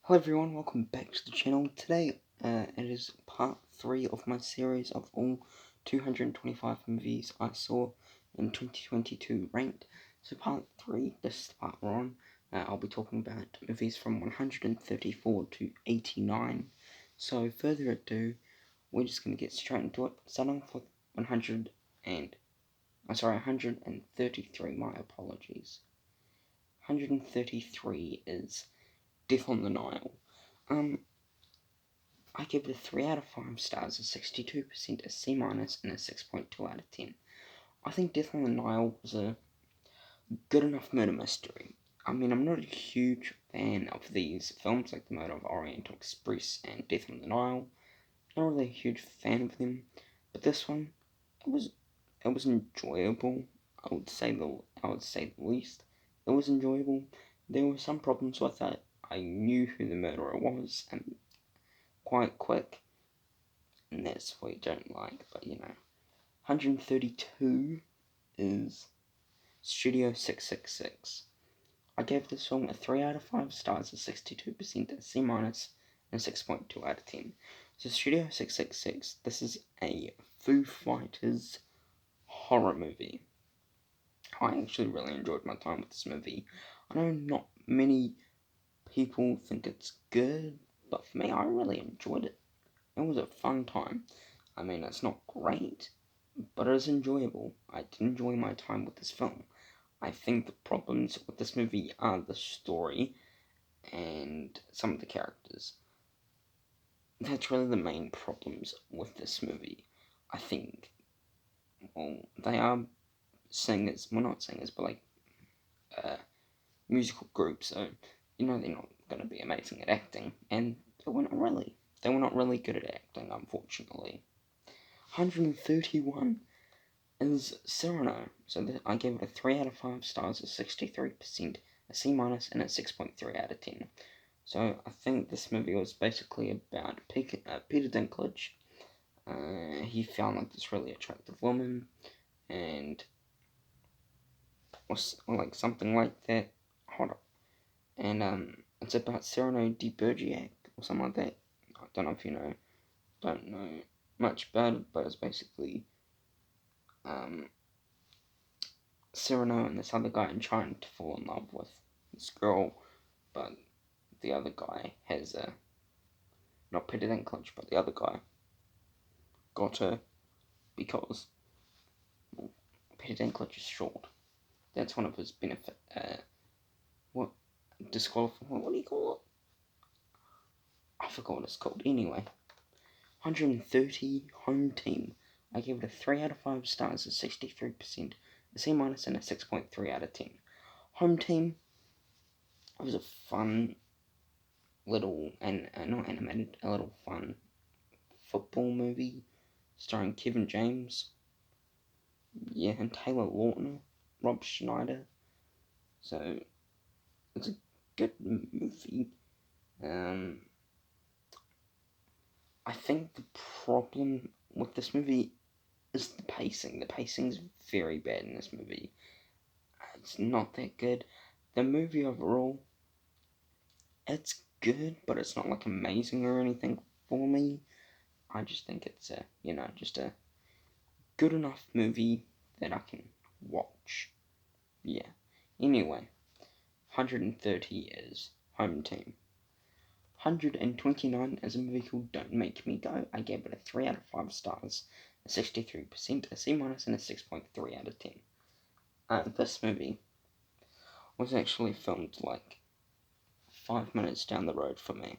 Hello everyone, welcome back to the channel. Today, it is part 3 of my series of all 225 movies I saw in 2022 ranked. So part 3, this is the part we're on. I'll be talking about movies from 134 to 89. So further ado, we're just going to get straight into it. Starting off with 133, my apologies. 133 is Death on the Nile. I give it a 3 out of 5 stars, a 62%, a C minus, and a 6.2 out of 10. I think Death on the Nile was a good enough murder mystery. I mean, I'm not a huge fan of these films like The Murder of Oriental Express and Death on the Nile. Not really a huge fan of them, but this one, it was enjoyable. I would say the least. It was enjoyable. There were some problems with it. I knew who the murderer was, and quite quick, and that's what you don't like, but 132 is Studio 666. I gave this film a 3 out of 5 stars, a 62%, a C minus, and a 6.2 out of 10. So Studio 666, this is a Foo Fighters horror movie. I actually really enjoyed my time with this movie. I know not many people think it's good, but for me, I really enjoyed it. It was a fun time. I mean, it's not great, but it was enjoyable. I did enjoy my time with this film. I think the problems with this movie are the story and some of the characters. That's really the main problems with this movie. I think, well, they are singers, well, not singers, but like musical groups, so they're not going to be amazing at acting, and they were not really. They were not really good at acting, unfortunately. 131 is Cyrano. So I gave it a 3 out of 5 stars, a 63%, a C minus, and a 6.3 out of 10. So I think this movie was basically about Peter Dinklage. He found like this really attractive woman, and was like something like that. Hold up. And it's about Cyrano de Bergerac or something like that. I don't know if you know. Don't know much about it, but it's basically Cyrano and this other guy are trying to fall in love with this girl, but the other guy has not Peter Dinklage, but the other guy got her because Peter Dinklage is short. That's one of his benefit. What What do you call it? I forgot what it's called. Anyway, 130 Home Team. I gave it a 3 out of 5 stars, a 63%, a C minus, and a 6.3 out of 10. Home Team was a fun little, and not animated, a little fun football movie starring Kevin James, and Taylor Lautner, Rob Schneider. So it's a good movie. I think the problem with this movie is the pacing. The pacing's very bad in this movie. It's not that good. The movie overall, it's good, but it's not like amazing or anything for me. I just think it's just a good enough movie that I can watch. Yeah. Anyway, 130 is Home Team. 129 is a movie called Don't Make Me Go. I gave it a 3 out of 5 stars, a 63%, a C minus, and a 6.3 out of 10. This movie was actually filmed like 5 minutes down the road from me.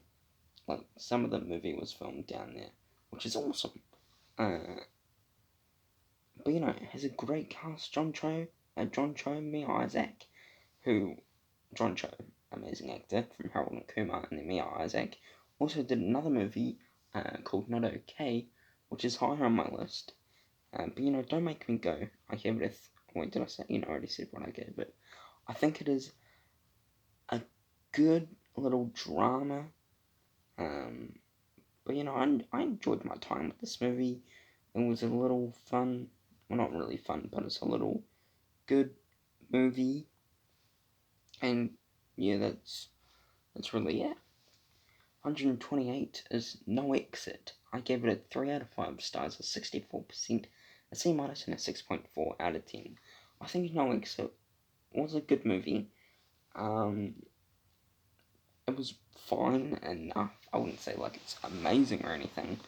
Like, some of the movie was filmed down there, which is awesome. But it has a great cast. John Cho, Mia Isaac, who, John Cho, amazing actor from Harold and Kumar, and then Mia Isaac, also did another movie called Not Okay, which is higher on my list. But Don't Make Me Go, I gave it a, wait, did I say, I already said what I gave it. I think it is a good little drama, but I enjoyed my time with this movie. It was a little fun. Well, not really fun, but it's a little good movie. And yeah, that's really it. 128 is No Exit. I gave it a 3 out of 5 stars, a 64%, a C minus, and a 6.4 out of 10. I think No Exit was a good movie. It was fine enough. I wouldn't say like it's amazing or anything,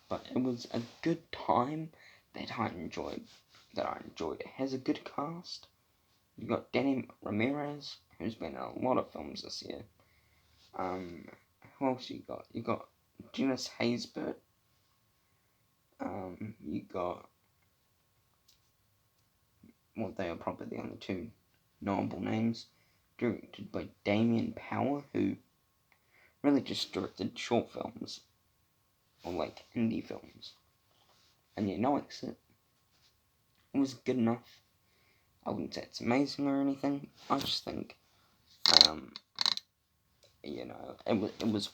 but it was a good time that I enjoyed. It has a good cast. You got Danny Ramirez, who's been in a lot of films this year. Who else you got? You got Dennis Haysbert. You got, well, they are probably the only two knowable names. Directed by Damien Power, who really just directed short films or like indie films. And yeah, No Exit. It was good enough. I wouldn't say it's amazing or anything. I just think, it was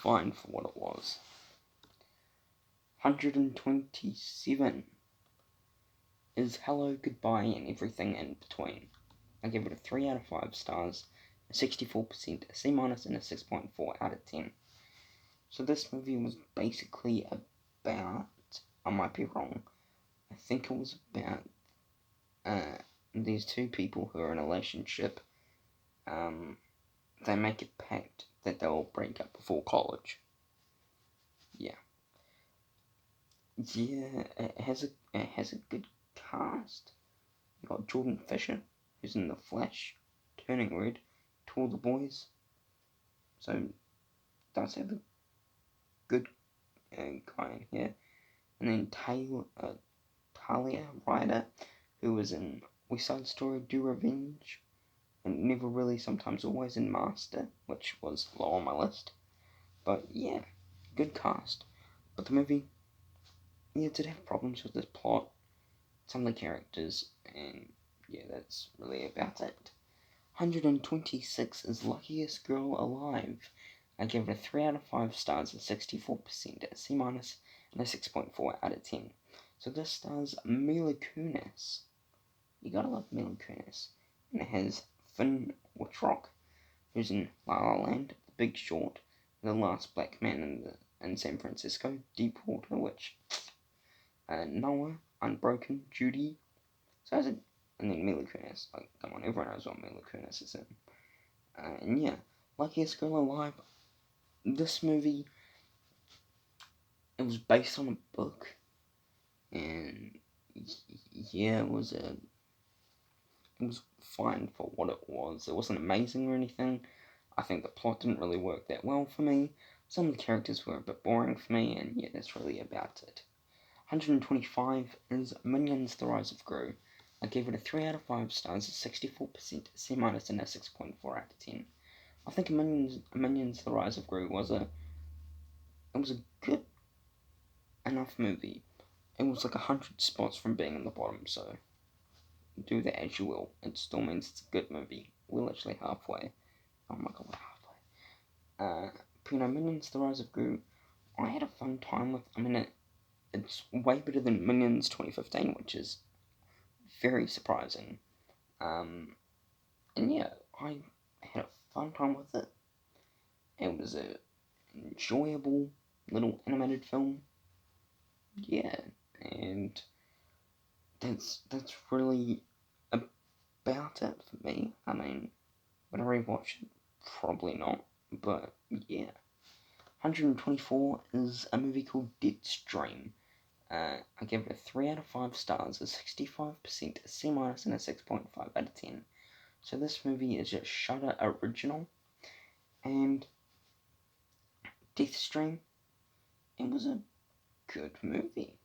fine for what it was. 127 is Hello, Goodbye, and Everything in Between. I give it a 3 out of 5 stars, a 64%, a C minus, and a 6.4 out of 10. So this movie was basically about, I might be wrong, I think it was about these two people who are in a relationship. They make a pact that they'll break up before college. Yeah. Yeah, it has a good cast. You got Jordan Fisher, who's in The Flash, Turning Red, To All the Boys. So does have a good guy in here. And then Talia Ryder, who was in West Side Story, Do Revenge, and Never Really, Sometimes Always in Master, which was low on my list. But yeah, good cast. But the movie, yeah, did have problems with the plot, some of the characters, and yeah, that's really about it. 126 is Luckiest Girl Alive. I give it a 3 out of 5 stars, a 64%, a C minus, and a 6.4 out of 10. So this stars Mila Kunis. You gotta love Mila Kunis. And it has Finn Wittrock, who's in La La Land, The Big Short, The Last Black Man in San Francisco, Deepwater, which Noah, Unbroken, Judy. So and then Mila Kunis. Like, come on, everyone knows what Mila Kunis is in. And yeah, Luckiest Girl Alive. This movie, it was based on a book, and yeah, it was fine for what it was. It wasn't amazing or anything. I think the plot didn't really work that well for me. Some of the characters were a bit boring for me, and yeah, that's really about it. 125 is Minions: The Rise of Gru. I gave it a 3 out of 5 stars, a 64%, C minus, and a 6.4 out of 10. I think Minions: The Rise of Gru was a good enough movie. It was like 100 spots from being in the bottom, so do that as you will. It still means it's a good movie. We're literally halfway. Oh my god, we're halfway. Minions: The Rise of Gru, I had a fun time with. I mean, it's way better than Minions 2015, which is very surprising. And yeah, I had a fun time with it. It was a enjoyable little animated film. Yeah, and that's really about it for me. I mean, would I rewatch it? Probably not, but yeah. 124 is a movie called Deadstream. I give it a 3 out of 5 stars, a 65%, a C minus, and a 6.5 out of 10. So this movie is a Shudder original, and Deathstream, it was a good movie.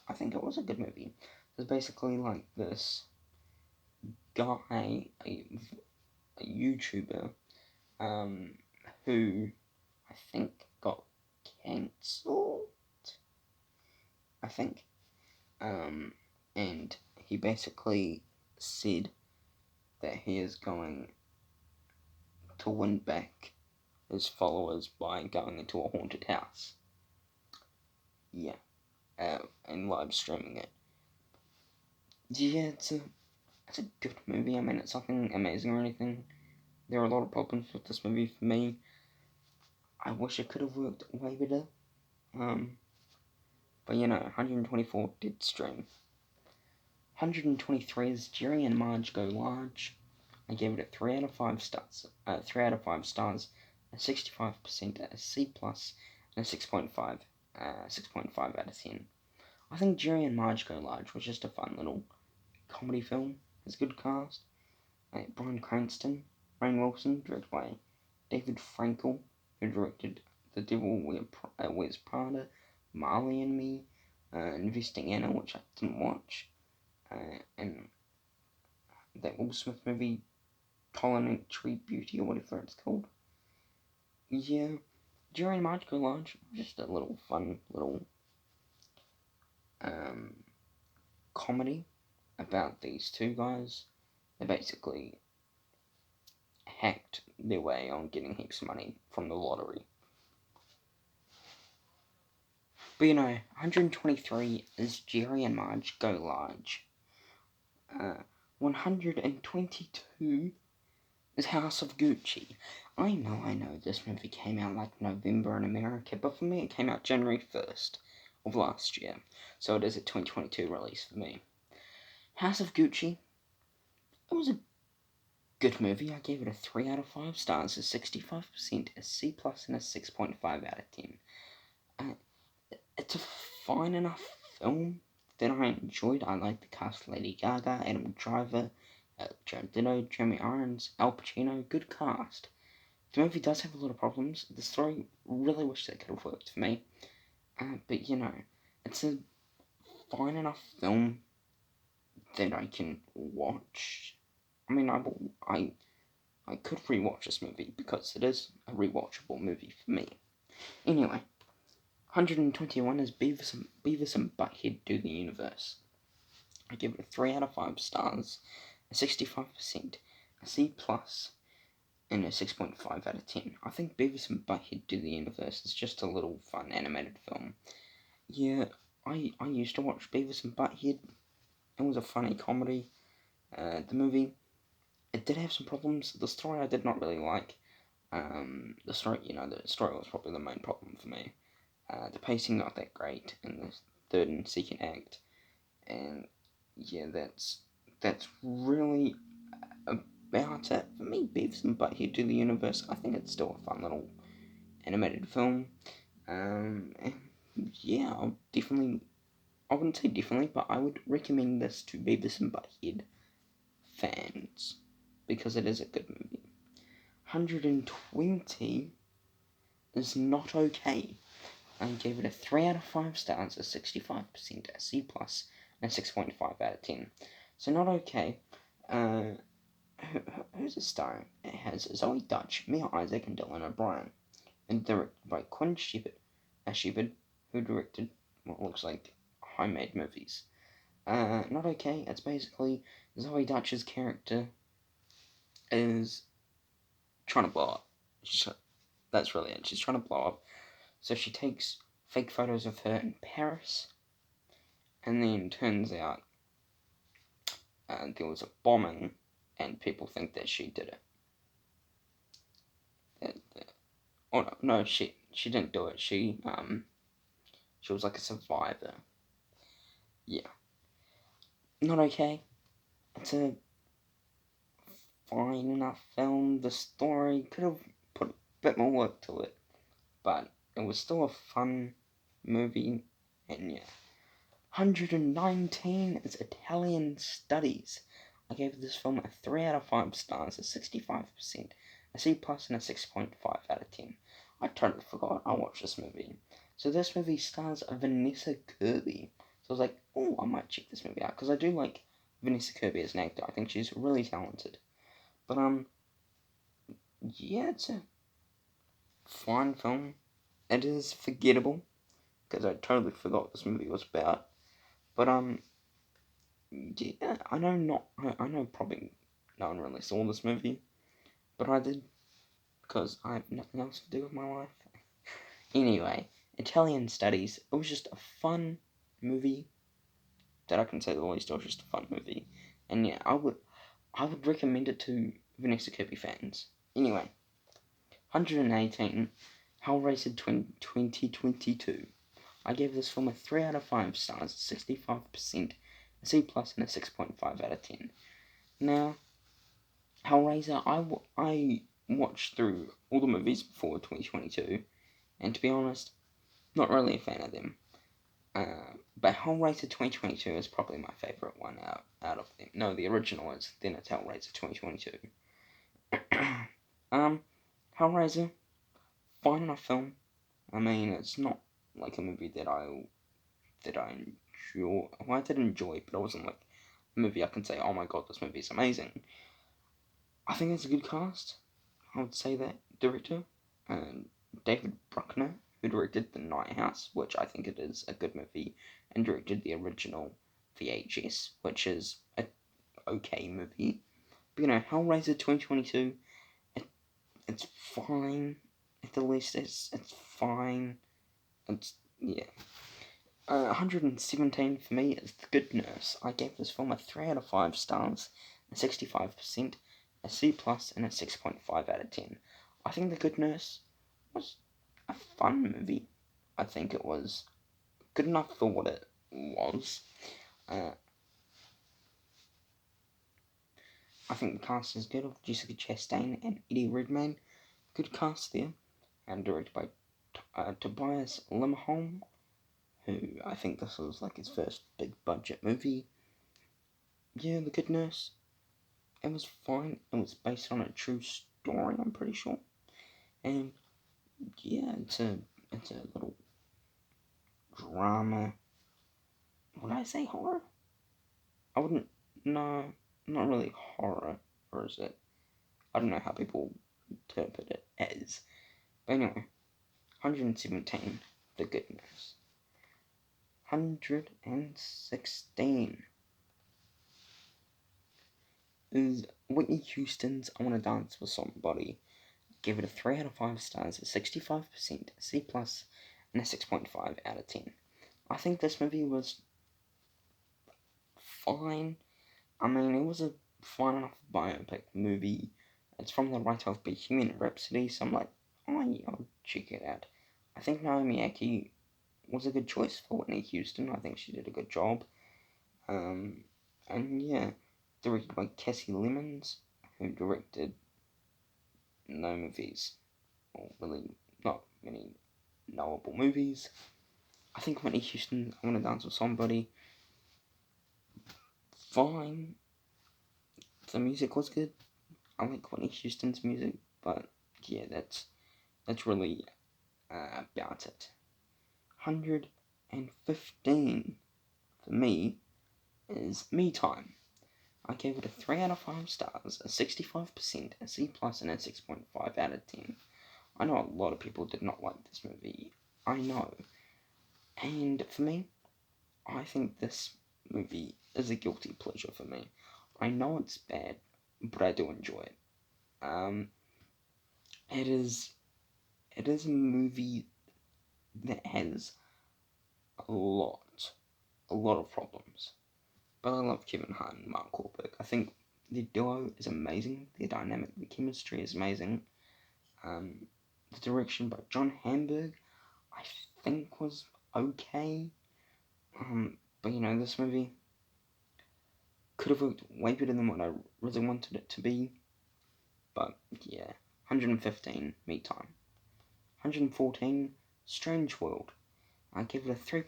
I think it was a good movie. It's basically like this guy, a YouTuber, who I think got cancelled. I think, and he basically said that he is going to win back his followers by going into a haunted house. Yeah, and live streaming it. Yeah, it's a good movie. I mean, it's nothing amazing or anything. There are a lot of problems with this movie for me. I wish it could have worked way better. But 124 did stream. 123 is Jerry and Marge Go Large. I gave it a 3 out of 5 stars. 3 out of 5 stars, a 65%, a C+, and a 6.5. 6.5 out of 10. I think Jerry and Marge Go Large was just a fun little comedy film. It's a good cast. Bryan Cranston, Rainn Wilson, directed by David Frankel, who directed The Devil Wears Prada, Marley and Me, Investing Anna, which I didn't watch, and that Will Smith movie, Culinary Beauty, or whatever it's called. Yeah, Jerry and Marge Go Large, just a little fun little comedy about these two guys. They basically hacked their way on getting heaps of money from the lottery. But 123 is Jerry and Marge Go Large. 122 is House of Gucci. I know, this movie came out like November in America, but for me it came out January 1st of last year. So it is a 2022 release for me. House of Gucci, it was a good movie. I gave it a 3 out of 5 stars, a 65%, a C+, and a 6.5 out of 10. It's a fine enough film that I enjoyed. I like the cast: Lady Gaga, Adam Driver, Jared Leto, Jeremy Irons, Al Pacino. Good cast. The movie does have a lot of problems. The story, really wish that could have worked for me. But it's a fine enough film that I can watch. I mean, I could rewatch this movie because it is a rewatchable movie for me. Anyway, 121 is Beavis and Butthead Do the Universe. I give it a 3 out of 5 stars, a 65%, a C+, and a 6.5 out of 10. I think Beavis and Butthead Do the Universe is just a little fun animated film. Yeah, I used to watch Beavis and Butthead. It was a funny comedy. The movie, it did have some problems. The story I did not really like. The story was probably the main problem for me. The pacing not that great in the third and second act, and yeah, that's really about it for me. Beavis and Butthead Do the Universe. I think it's still a fun little animated film. Yeah, I wouldn't say definitely, but I would recommend this to Beavis and Butthead fans because it is a good movie. 120 is Not Okay. I gave it a 3 out of 5 stars, a 65%, a C+, and a 6.5 out of 10. So Not Okay. Who's it starring? It has Zoe Dutch, Mia Isaac, and Dylan O'Brien. And directed by Quinn Shepard, who directed what looks like homemade movies. Not Okay. It's basically Zoe Dutch's character is trying to blow up. That's really it. She's trying to blow up. So she takes fake photos of her in Paris, and then turns out there was a bombing, and people think that she did it. Oh no, she didn't do it. She was like a survivor. Yeah, Not Okay. It's a fine enough film. The story could have put a bit more work to it, but it was still a fun movie, and yeah. 119 is Italian Studies. I gave this film a 3 out of 5 stars, a 65%, a C+, and a 6.5 out of 10. I totally forgot I watched this movie. So this movie stars Vanessa Kirby. So I was like, oh, I might check this movie out, because I do like Vanessa Kirby as an actor. I think she's really talented. But, yeah, it's a fine film. It is forgettable, because I totally forgot what this movie was about. But, yeah, I know probably no one really saw this movie, but I did, because I have nothing else to do with my life. Anyway, Italian Studies, it was just a fun movie, that I can say the least. It was just a fun movie, and yeah, I would recommend it to Vanessa Kirby fans. Anyway, 118, Hellraiser 2022. I gave this film a 3 out of 5 stars, 65%, a C plus, and a 6.5 out of 10. Now, Hellraiser, I watched through all the movies before 2022, and to be honest, not really a fan of them. But Hellraiser 2022 is probably my favourite one out of them. No, the original is, then it's Hellraiser 2022. Hellraiser, fine enough film. I mean, it's not like a movie that I enjoy. Well, I did enjoy, but it wasn't like a movie I can say, oh my god, this movie is amazing. I think it's a good cast. I would say that director, David Bruckner, who directed The Night House, which I think it is a good movie, and directed the original VHS, which is a okay movie. But Hellraiser 2022, it's fine. At the least, it's fine. It's yeah. 117 for me is The Good Nurse. I gave this film a 3 out of 5 stars, a 65%, a C plus, and a 6.5 out of 10. I think The Good Nurse was a fun movie. I think it was good enough for what it was. I think the cast is good of Jessica Chastain and Eddie Redmayne. Good cast there. And directed by Tobias Lindholm, who I think this was like his first big budget movie. Yeah, The Good Nurse. It was fine. It was based on a true story, I'm pretty sure. And yeah, it's a little drama. Would I say horror? I wouldn't. No, not really horror, or is it? I don't know how people interpret it as. But anyway, 117, The Good Nurse. 116 is Whitney Houston's I Wanna Dance With Somebody. Give it a 3 out of 5 stars, a 65%, C plus, and a 6.5 out of 10. I think this movie was fine. I mean, it was a fine enough biopic movie. It's from the writer of Bohemian Rhapsody, so I'm like, oh yeah, I'll check it out. I think Naomi Ackie was a good choice for Whitney Houston. I think she did a good job. And yeah, directed by Cassie Lemons, who directed no movies, or really not many knowable movies. I think Whitney Houston, I Wanna Dance With Somebody, fine. The music was good. I like Whitney Houston's music, but yeah, that's really about it. 115 for me is Me Time. I gave it a 3 out of 5 stars, a 65%, a C plus, and a 6.5 out of 10. I know a lot of people did not like this movie. I know. And for me, I think this movie is a guilty pleasure for me. I know it's bad, but I do enjoy it. It is a movie that has a lot of problems. But I love Kevin Hart and Mark Wahlberg. I think the duo is amazing. Their dynamic, the chemistry is amazing. The direction by John Hamburg, I think was okay. But this movie could have worked way better than what I really wanted it to be. But yeah, 115, Me Time. 114, Strange World. I give it a 3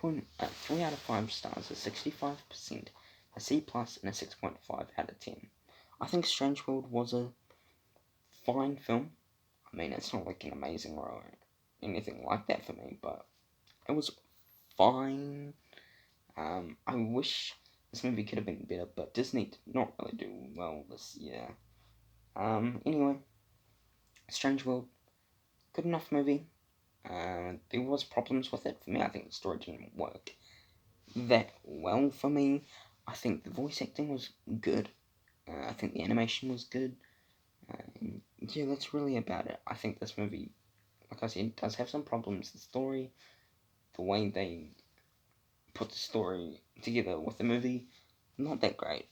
out of 5 stars, a 65%, a C plus, and a 6.5 out of 10. I think Strange World was a fine film. I mean, it's not like an amazing or anything like that for me, but it was fine. I wish this movie could have been better, but Disney did not really do well this year. Anyway, Strange World, good enough movie. There was problems with it for me. I think the story didn't work that well for me. I think the voice acting was good. I think the animation was good. Yeah, that's really about it. I think this movie, like I said, does have some problems. The story, the way they put the story together with the movie, not that great.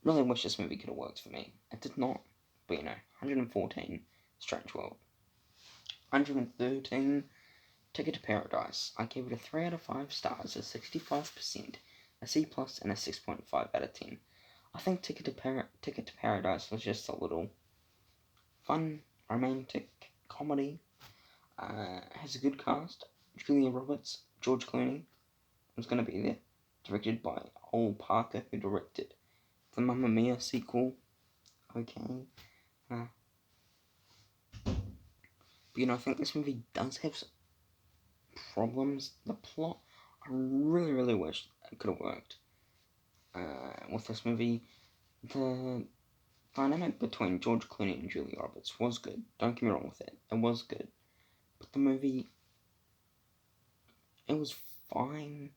Really wish this movie could have worked for me. It did not. But 114, Strange World. 113, Ticket to Paradise. I gave it a 3 out of 5 stars, a 65%, a C+, and a 6.5 out of 10. I think Ticket to Paradise was just a little fun, romantic comedy. Has a good cast. Julia Roberts, George Clooney was going to be there. Directed by Ol Parker, who directed the Mamma Mia sequel. Okay. But I think this movie does have some problems. The plot, I really, really wish it could have worked. With this movie, the dynamic between George Clooney and Julia Roberts was good. Don't get me wrong with it. It was good. But the movie, it was fine.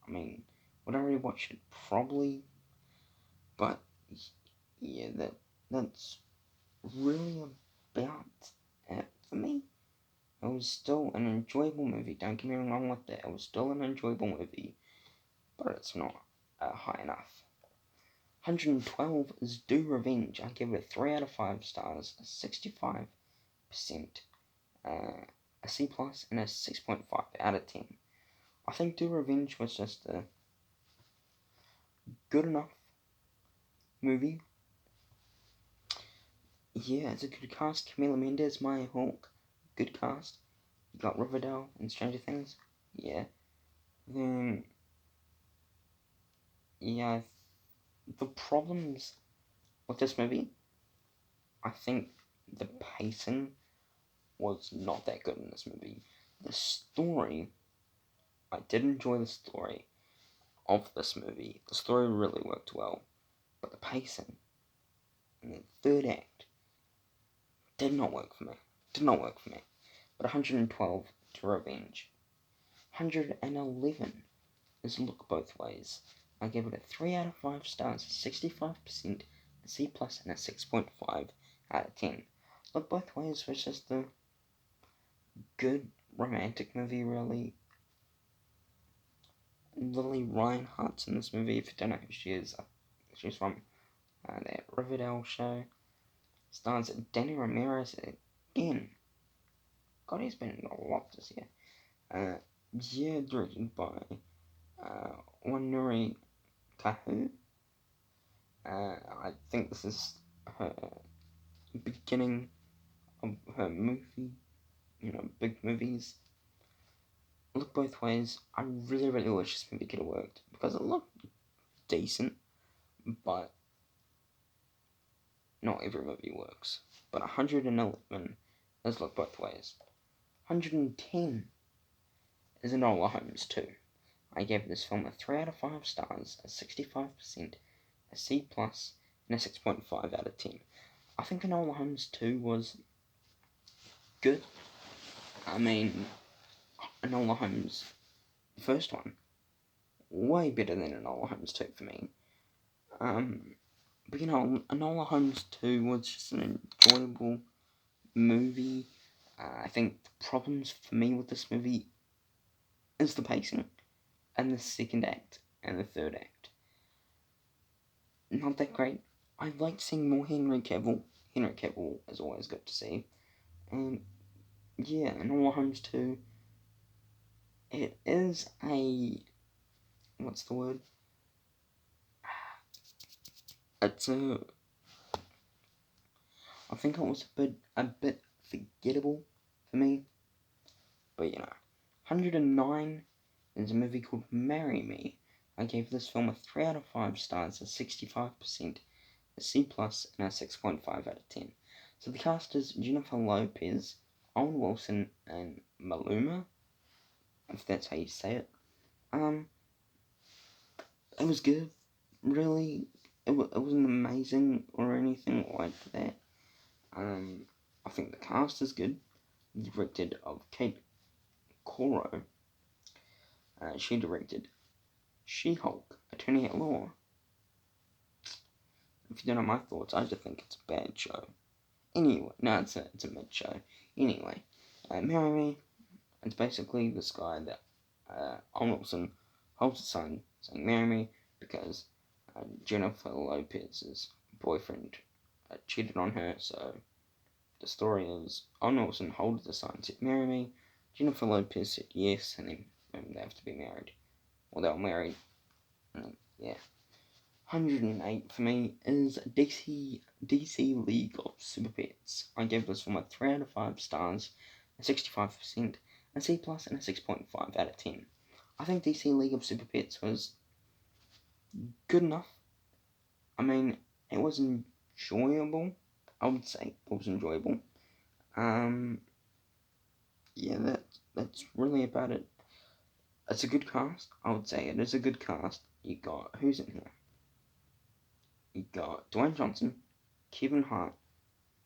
I mean, would I rewatch it? Probably. But, yeah, that's really about it for me. It was still an enjoyable movie. Don't get me wrong with that. It was still an enjoyable movie. But it's not high enough. 112 is Do Revenge. I give it a 3 out of 5 stars, a 65%, a C+, and a 6.5 out of 10. I think Do Revenge was just a good enough movie. Yeah, it's a good cast. Camila Mendes, Maya Hawke, good cast. You got Riverdale and Stranger Things. Yeah. Then, yeah, the problems with this movie, I think the pacing was not that good in this movie. The story, I did enjoy the story of this movie. The story really worked well, but the pacing in the third act did not work for me. But 112 to Revenge. 111 is Look Both Ways. I gave it a 3 out of 5 stars, 65%, a C+, and a 6.5 out of 10. Look Both Ways was just a good romantic movie, really. Lily Reinhart's in this movie. If you don't know who she is, she's from that Riverdale show. Stars Danny Ramirez again. God, he's been in a lot this year. Yeah, directed by Wanuri Kahu. I think this is her beginning of her movie, big movies. Look Both Ways. I really, really wish this movie could have worked because it looked decent, but not every movie works. But 111 is Look Both Ways. 110 is Enola Holmes 2. I gave this film a 3 out of 5 stars, a 65%, a C+, and a 6.5 out of 10. I think Enola Holmes 2 was good. I mean, Enola Holmes, the first one, way better than Enola Holmes 2 for me. But Enola Holmes 2 was just an enjoyable movie. I think the problems for me with this movie is the pacing, and the second act, and the third act. Not that great. I'd like seeing more Henry Cavill. Henry Cavill is always good to see. And yeah, Enola Holmes 2, it is a, what's the word? It's a, I think it was a bit forgettable for me. But 109 is a movie called Marry Me. I gave this film a 3 out of 5 stars, a 65%, a C+, and a 6.5 out of 10. So the cast is Jennifer Lopez, Owen Wilson, and Maluma, if that's how you say it. It was good, really. It wasn't amazing or anything like that. I think the cast is good. Directed of Kate Coro. She directed She-Hulk, Attorney at Law. If you don't know my thoughts, I just think it's a bad show. Anyway, no, it's a mid show. Anyway, Marry Me. It's basically this guy that Owen Wilson holds a sign saying "Marry Me" because Jennifer Lopez's boyfriend cheated on her, so The story is Owen Wilson holds the sign, said, "Marry me." Jennifer Lopez said yes, and then they have to be married. Well, they were married. Yeah. 108 for me is DC League of Super Pets. I gave this film a 3 out of 5 stars, a 65%, a C plus, and a 6.5 out of 10. I think DC League of Super Pets was good enough. I mean, it was enjoyable. I would say it was enjoyable. Yeah, that's really about it. It's a good cast. I would say it is a good cast. You got who's in here? You got Dwayne Johnson, Kevin Hart.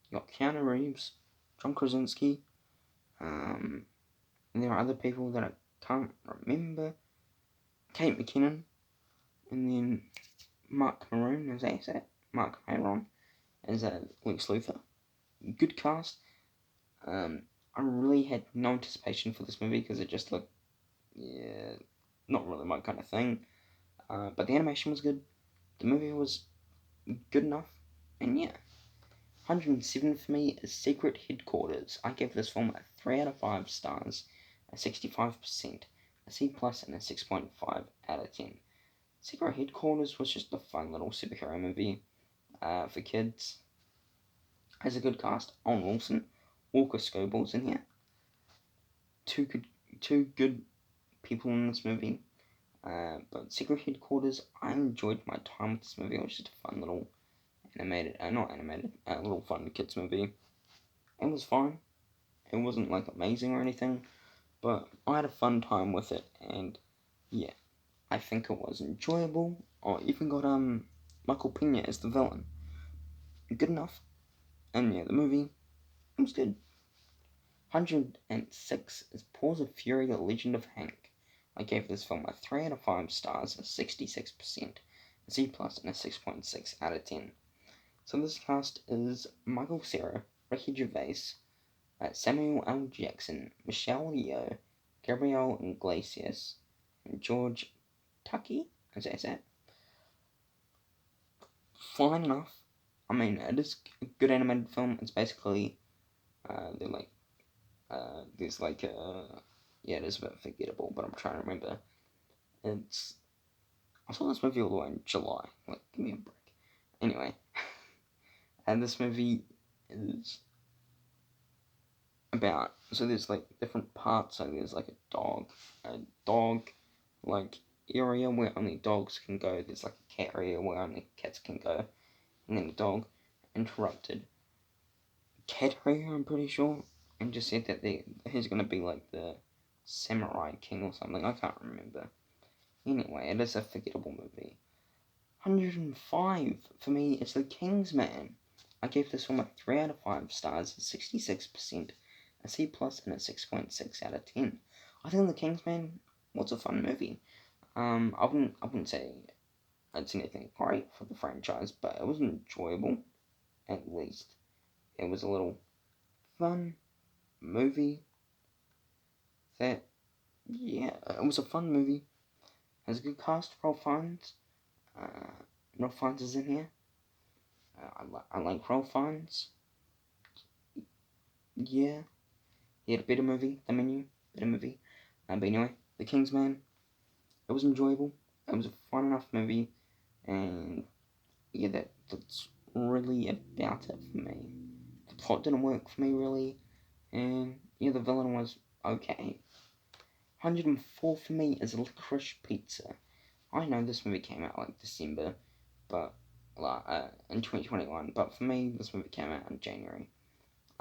You got Keanu Reeves, John Krasinski. And there are other people that I can't remember. Kate McKinnon, and then Mark Maroon as ASAP. Mark Maron as Lex Luthor. Good cast. I really had no anticipation for this movie because it just looked, yeah, not really my kind of thing. But the animation was good. The movie was good enough. And yeah, 107 for me is Secret Headquarters. I gave this film a 3 out of 5 stars, a 65%, a C plus, and a 6.5 out of 10. Secret Headquarters was just a fun little superhero movie for kids. Has a good cast. Owen Wilson, Walker Scobell's in here. Two good people in this movie. But Secret Headquarters, I enjoyed my time with this movie. It was just a fun little little fun kids movie. It was fine. It wasn't like amazing or anything, but I had a fun time with it, and yeah, I think it was enjoyable. Oh, even got Michael Pena as the villain. Good enough. And yeah, the movie was good. 106 is Paws of Fury: The Legend of Hank. I gave this film a 3 out of 5 stars, a 66%, a C plus, and a 6.6 out of 10. So this cast is Michael Cera, Ricky Gervais, Samuel L. Jackson, Michelle Yeoh, Gabriel Iglesias, and George Takei. Is that? Fine enough. I mean, it is a good animated film. It's basically, they're like, there's like, yeah, it is a bit forgettable, but I'm trying to remember. I saw this movie all the way in July. Like, give me a break. Anyway, and this movie is about, so there's like different parts. So there's like a dog like area where only dogs can go. There's like a cat area where only cats can go, and then the dog interrupted cat area, I'm pretty sure, and just said that he's gonna be like the samurai king or something. I can't remember. Anyway, it is a forgettable movie. 105 for me is The Kingsman. I gave this film a 3 out of 5 stars, 66%, a C plus, and a 6.6 out of 10. I think The Kingsman was a fun movie. I wouldn't say it's anything great for the franchise, but it was enjoyable. At least it was a little fun movie. That, yeah, it was a fun movie. Has a good cast. Ralph Fiennes. Ralph Fiennes is in here. I like Ralph Fiennes. Yeah, he had a better movie. The Menu, better movie. But anyway, The Kingsman. It was enjoyable. It was a fun enough movie, and yeah, that's really about it for me. The plot didn't work for me really, and yeah, the villain was okay. 104 for me is Licorice Pizza. I know this movie came out like December, but in 2021. But for me, this movie came out in January.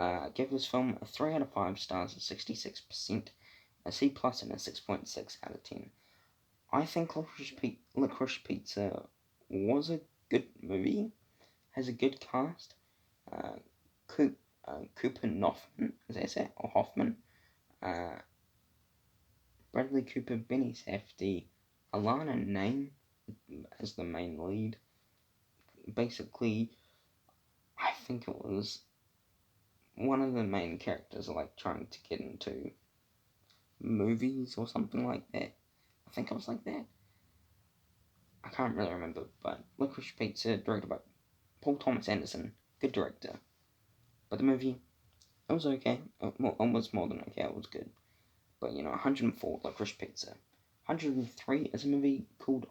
I gave this film a 3 out of 5 stars, a 66%, a C plus, and a 6.6 out of 10. I think Licorice Pizza was a good movie, has a good cast. Uh, Cooper Hoffman, is that it? Or Hoffman? Uh, Bradley Cooper, Benny Safdie, Alana Nain as the main lead. Basically, I think it was one of the main characters like trying to get into movies or something like that. I think it was like that. I can't really remember, but Licorice Pizza, directed by Paul Thomas Anderson, good director. But the movie, It was okay. It was more than okay. It was good. But 104, Licorice Pizza. 103 is a movie called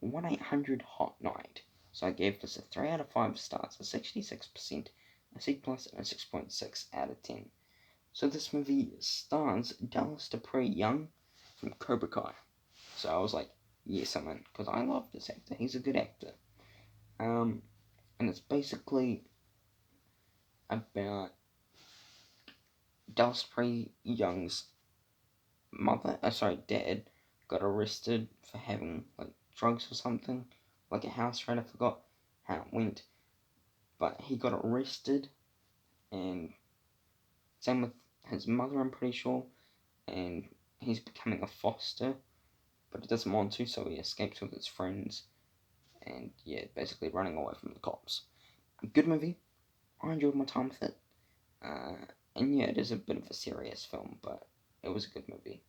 1-800 Hot Night. So I gave this a 3 out of 5 stars, a 66%, a C plus, and a 6.6 out of 10. So this movie stars Dallas Dupree Young from Cobra Kai. So I was like, yes, I'm in, because I love this actor. He's a good actor. And it's basically about Dallas Dupree Young's dad got arrested for having like drugs or something, like a house raid. I forgot how it went, but he got arrested, and same with his mother, I'm pretty sure, and he's becoming a foster, but he doesn't want to, so he escapes with his friends, and yeah, basically running away from the cops. Good movie. I enjoyed my time with it. And yeah, it is a bit of a serious film, but it was a good movie.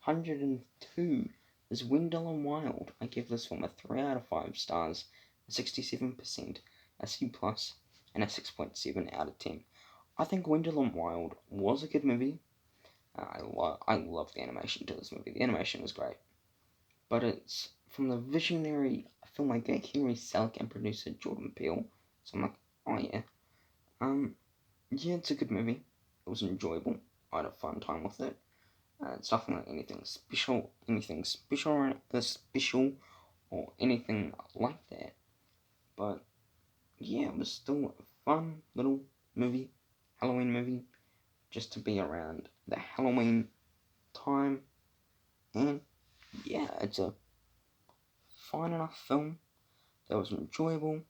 102 is Wendell and Wild. I give this film a 3 out of 5 stars, a 67%, a C plus, and a 6.7 out of 10. I think Wendell and Wild was a good movie. I love the animation to this movie. The animation was great. But it's from the visionary filmmaker Henry Selick and producer Jordan Peele. So I'm like, oh yeah. Yeah, it's a good movie. It was enjoyable. I had a fun time with it. It's nothing like anything special or anything like that. But yeah, it was still a fun little movie, Halloween movie, just to be around the Halloween time. And yeah, it's a fine enough film that was enjoyable.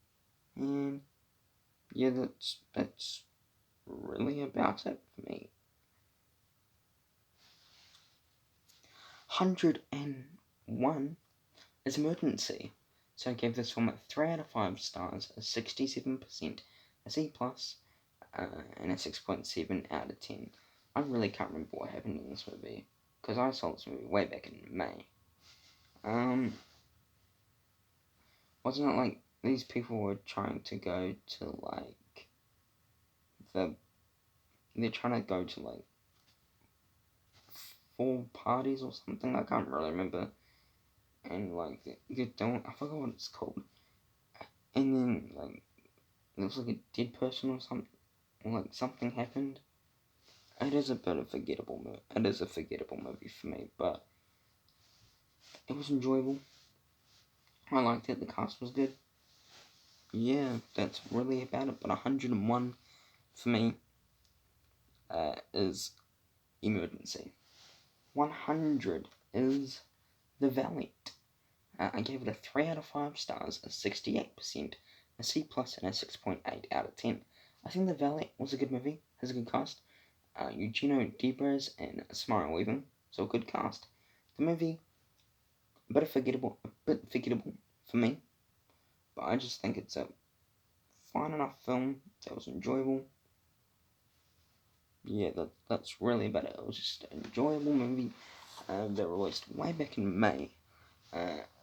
And yeah, that's really about it for me. 101 is Emergency. So I gave this film a 3 out of 5 stars, a 67%, a C plus, and a 6.7 out of 10. I really can't remember what happened in this movie, because I saw this movie way back in May. Wasn't it like these people were trying to go to like they're trying to go to like 4 parties or something? I can't really remember. And like you don't, I forgot what it's called. And then like it was like a dead person or something, or like something happened. It is a bit of a forgettable movie. It is a forgettable movie for me, but it was enjoyable. I liked it. The cast was good. Yeah, that's really about it. But 101 for me is Emergency. 100 is The Valet. I gave it a 3 out of 5 stars, a 68%, a C plus, and a 6.8 out of 10. I think The Valet was a good movie. Has a good cast. Eugenio Debrez and Samara Weaving, so a good cast. The movie, a bit forgettable for me, but I just think it's a fine enough film that was enjoyable. Yeah, that's really about it. It was just an enjoyable movie that released way back in May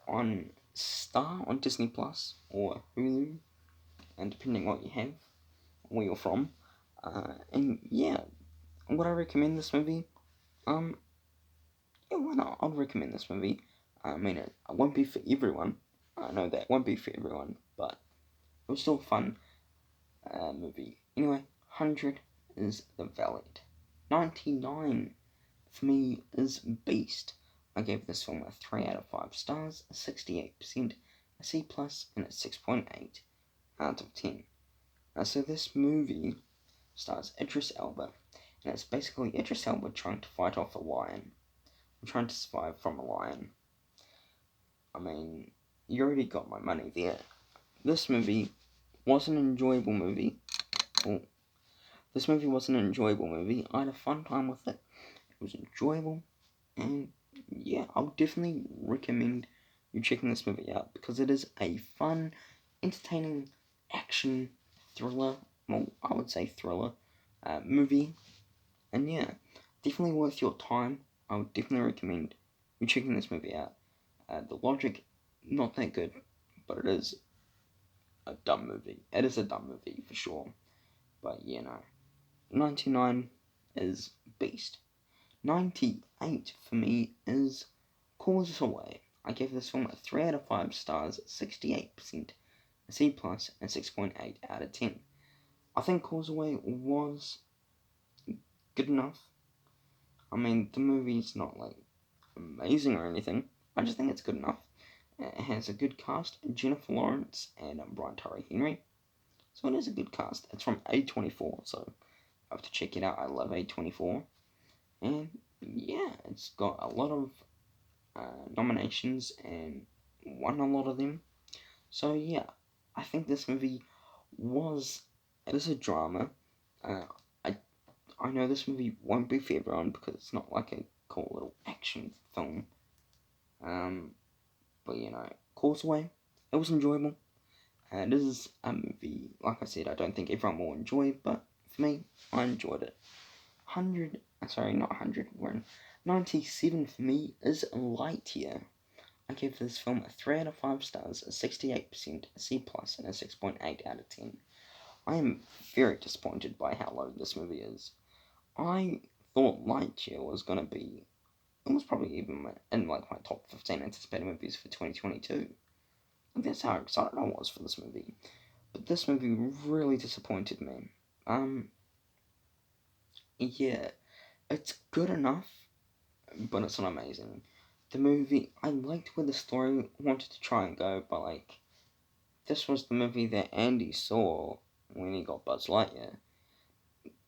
on Star, on Disney Plus or Hulu, and depending what you have, where you're from. And yeah, would I recommend this movie? Yeah, why not? I'd recommend this movie. I mean, it won't be for everyone. I know that it won't be for everyone, but it was still a fun movie. Anyway, 100 is The Valet. 99 for me is Beast. I gave this film a 3 out of 5 stars, a 68%, a C plus, and a 6.8 out of 10. So this movie stars Idris Elba, and it's basically Idris Elba trying to fight off a lion. I'm trying to survive from a lion. I mean, you already got my money there. This movie was an enjoyable movie. Well, this movie was an enjoyable movie. I had a fun time with it. It was enjoyable. And yeah, I would definitely recommend you checking this movie out because it is a fun, entertaining action thriller. Well, I would say thriller movie. And yeah, definitely worth your time. I would definitely recommend you checking this movie out. The logic, not that good, but it is a dumb movie. It is a dumb movie for sure. But 99 is Beast. 98 for me is Causeway. I gave this film a 3 out of 5 stars, 68%, a C+, plus, and 6.8 out of 10. I think Causeway was good enough. I mean, the movie's not like amazing or anything. I just think it's good enough. It has a good cast, Jennifer Lawrence and Brian Tyree Henry. So it is a good cast. It's from A24, so I have to check it out. I love A24. And yeah, it's got a lot of nominations and won a lot of them. So yeah, I think this movie it is a drama. Uh, I I know this movie won't be for everyone because it's not like a cool little action film. But Causeway, it was enjoyable. This is a movie, like I said, I don't think everyone will enjoy, but for me, I enjoyed it. 100, sorry, not 100, we're in 97 for me is Lightyear. I give this film a 3 out of 5 stars, a 68%, a C+, plus, and a 6.8 out of 10. I am very disappointed by how low this movie is. I thought Lightyear was going to be, it was probably even in like my top 15 anticipated movies for 2022. And that's how excited I was for this movie. But this movie really disappointed me. Yeah, it's good enough, but it's not amazing. The movie, I liked where the story wanted to try and go, but like, this was the movie that Andy saw when he got Buzz Lightyear.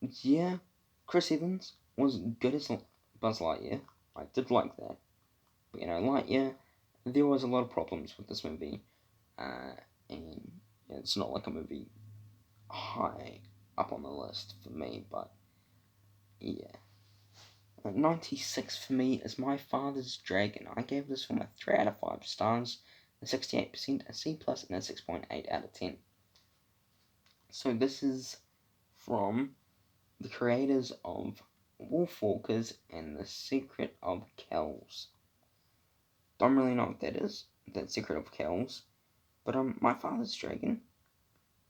Yeah, Chris Evans was good as Buzz Lightyear. I did like that. But Lightyear, there was a lot of problems with this movie. And it's not like a movie high up on the list for me, but yeah. 96 for me is My Father's Dragon. I gave this film a 3 out of 5 stars, a 68%, a C+, plus, and a 6.8 out of 10. So this is from the creators of Wolfwalkers and The Secret of Kells. Don't really know what that is, that Secret of Kells, but My Father's Dragon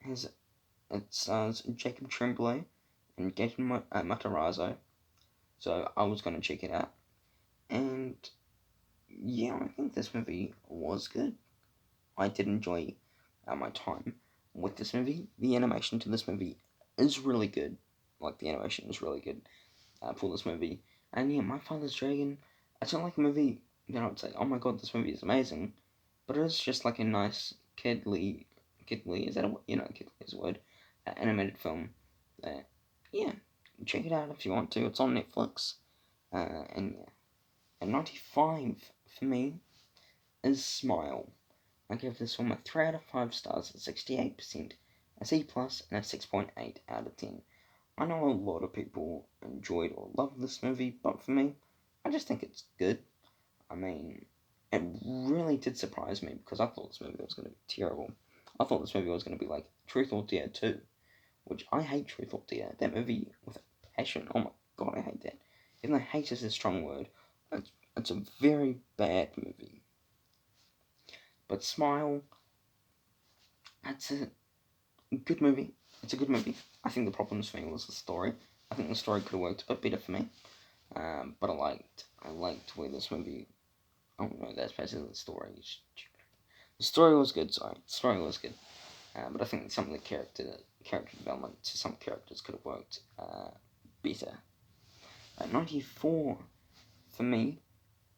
it stars Jacob Tremblay and Gaten Matarazzo. So I was going to check it out. And yeah, I think this movie was good. I did enjoy my time with this movie. The animation to this movie is really good. Like, the animation is really good for this movie. And yeah, My Father's Dragon, it's not like a movie that I would say, oh my god, this movie is amazing. But it is just like a nice kidly, is that a, kidly is a word, animated film. Yeah, check it out if you want to. It's on Netflix. And yeah. And 95 for me is Smile. I give this film a 3 out of 5 stars at 68%, a C+, plus, and a 6.8 out of 10. I know a lot of people enjoyed or loved this movie, but for me, I just think it's good. I mean, it really did surprise me because I thought this movie was going to be terrible. I thought this movie was going to be like Truth or Dare 2, which I hate Truth or Dare. That movie with a passion. Oh my god, I hate that. Even though hate is a strong word, it's a very bad movie. But Smile, it's a good movie. It's a good movie. I think the problem for me was the story. I think the story could have worked a bit better for me. But I liked where this movie. Oh no, that's basically the story. The story was good. Sorry, the story was good. But I think some of the character development to some characters could have worked better. 94 for me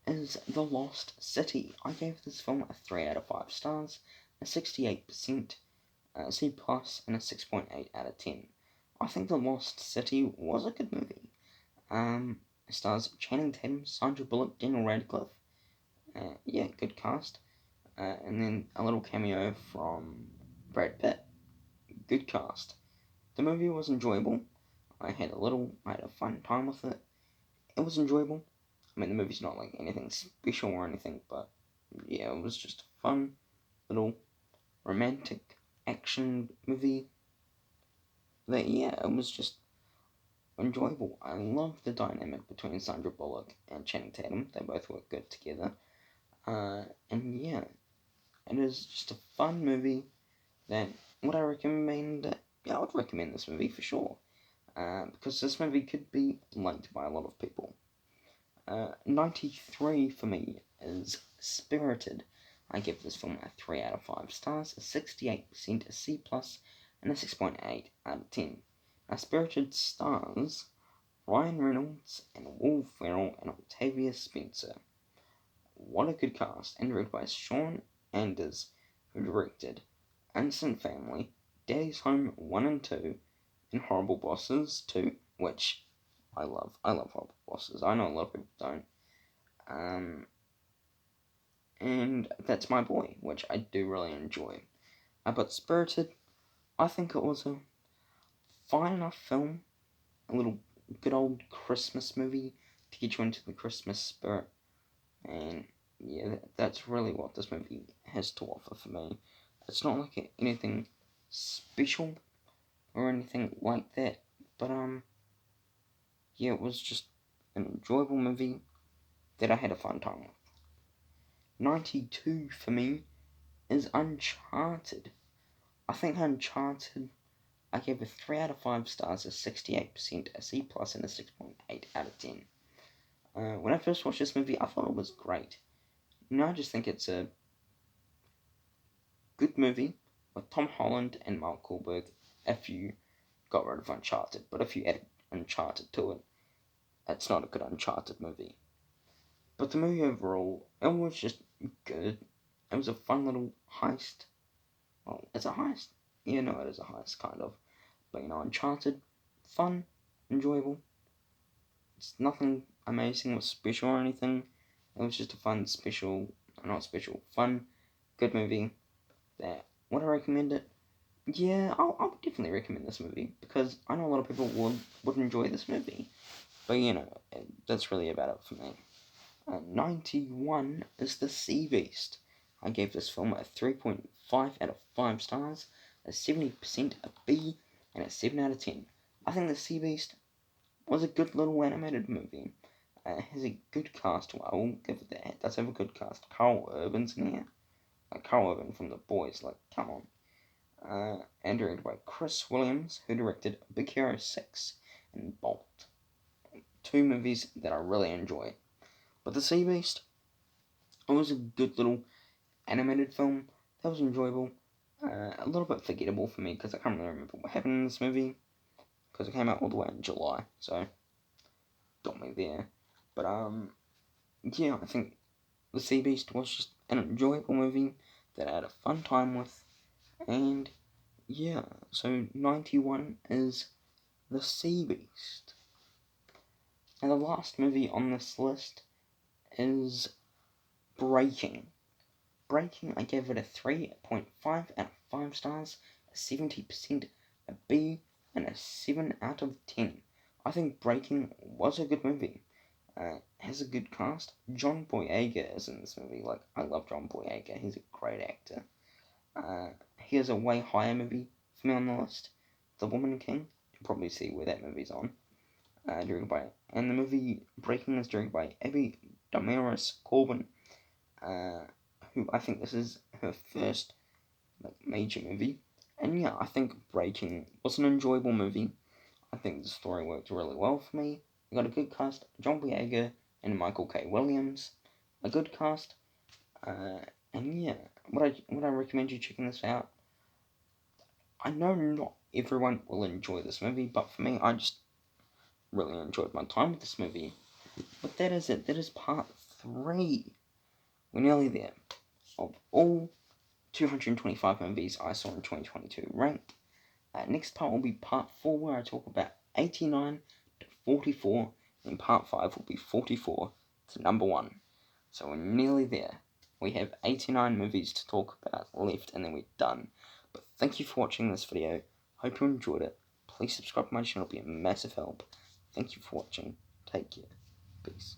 is The Lost City. I gave this film a 3 out of 5 stars, a 68%, a C+, plus, and a 6.8 out of 10. I think The Lost City was a good movie. It stars Channing Tatum, Sandra Bullock, Daniel Radcliffe. Yeah, good cast. And then a little cameo from Brad Pitt. Good cast. The movie was enjoyable. I had a fun time with it. It was enjoyable. I mean, the movie's not like anything special or anything, but yeah, it was just a fun little romantic action movie that, yeah, it was just enjoyable. I love the dynamic between Sandra Bullock and Channing Tatum. They both work good together. And yeah, it is just a fun movie that would I recommend? Yeah, I would recommend this movie for sure. because this movie could be liked by a lot of people. 93 for me is Spirited. I give this film a 3 out of 5 stars, a 68%, a C+, and a 6.8 out of 10. Now, Spirited stars Ryan Reynolds and Will Ferrell and Octavia Spencer. What a good cast, and directed by Sean Anders, who directed Instant Family, Daddy's Home 1 and 2, and Horrible Bosses 2, which I love. I love Horrible Bosses. I know a lot of people don't. And That's My Boy, which I do really enjoy. But Spirited, I think it was a fine enough film, a little good old Christmas movie to get you into the Christmas spirit. And yeah, that's really what this movie has to offer for me. It's not like anything special or anything like that, but yeah, it was just an enjoyable movie that I had a fun time with. 92 for me is Uncharted. I think Uncharted, I gave a 3 out of 5 stars, a 68%, a C+, and a 6.8 out of 10. When I first watched this movie, I thought it was great. I just think it's a good movie with Tom Holland and Mark Wahlberg if you got rid of Uncharted. But if you added Uncharted to it, it's not a good Uncharted movie. But the movie overall, it was just good. It was a fun little heist. Well, it's a heist. Yeah, no, it is a heist, kind of. But, Uncharted, fun, enjoyable. It's nothing amazing or special or anything. It was just a fun, fun, good movie. That, would I recommend it? Yeah, I'll definitely recommend this movie, because I know a lot of people would enjoy this movie. But, that's really about it for me. 91 is The Sea Beast. I gave this film a 3.5 out of 5 stars, a 70%, a B, and a 7 out of 10. I think The Sea Beast was a good little animated movie. It has a good cast. I will give it that. It does have a good cast. Carl Urban's in here. Carl Urban from The Boys, come on. And directed by Chris Williams, who directed Big Hero 6 and Bolt. 2 movies that I really enjoy. But The Sea Beast, it was a good little animated film that was enjoyable. A little bit forgettable for me, because I can't really remember what happened in this movie, because it came out all the way in July, so got me there. But yeah, I think The Sea Beast was just an enjoyable movie that I had a fun time with, and yeah, so 91 is The Sea Beast. And the last movie on this list is Breaking. Breaking, I gave it a 3.5 out of 5 stars, a 70%, a B, and a 7 out of 10. I think Breaking was a good movie. Has a good cast. John Boyega is in this movie. I love John Boyega. He's a great actor. He has a way higher movie for me on the list, The Woman King. You'll probably see where that movie's on. And the movie Breaking is directed by Abby Damaris Corbin, who I think this is her first major movie. And yeah, I think Breaking was an enjoyable movie. I think the story worked really well for me. You got a good cast, John Boyega and Michael K. Williams. A good cast. And yeah, would I recommend you checking this out? I know not everyone will enjoy this movie, but for me, I just really enjoyed my time with this movie. But that is it. That is part 3. We're nearly there. Of all 225 movies I saw in 2022 ranked. Next part will be part 4, where I talk about 89 to 44, and part 5 will be 44 to number 1. So we're nearly there. We have 89 movies to talk about left, and then we're done. But thank you for watching this video. Hope you enjoyed it. Please subscribe to my channel, it'll be a massive help. Thank you for watching. Take care. Peace.